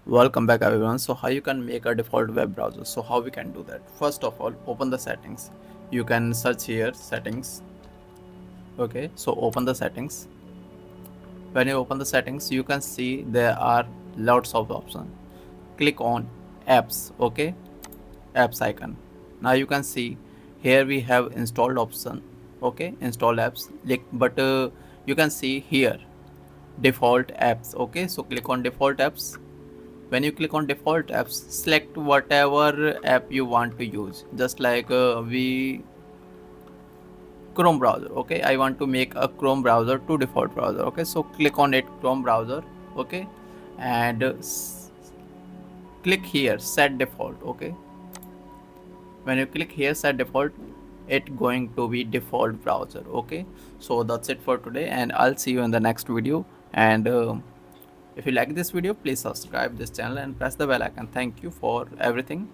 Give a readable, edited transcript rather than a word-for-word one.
Welcome back everyone. So how you can make a default web browser? So how we can do that? First of all, open the settings. You can search here settings. Okay, so open the settings. When you open the settings, you can see there are lots of options. Click on apps. Okay, apps icon. Now you can see here we have installed option. Okay, install apps. But you can see here default apps. Okay, so click on default apps. When you click on default apps, select whatever app you want to use, just like we Chrome browser. Okay, I want to make a Chrome browser to default browser. Okay, so click on it, Chrome browser. Okay, and click here set default. Okay, when you click here set default, it going to be default browser. Okay, so that's it for today, and I'll see you in the next video. And if you like this video, please subscribe this channel and press the bell icon. Thank you for everything.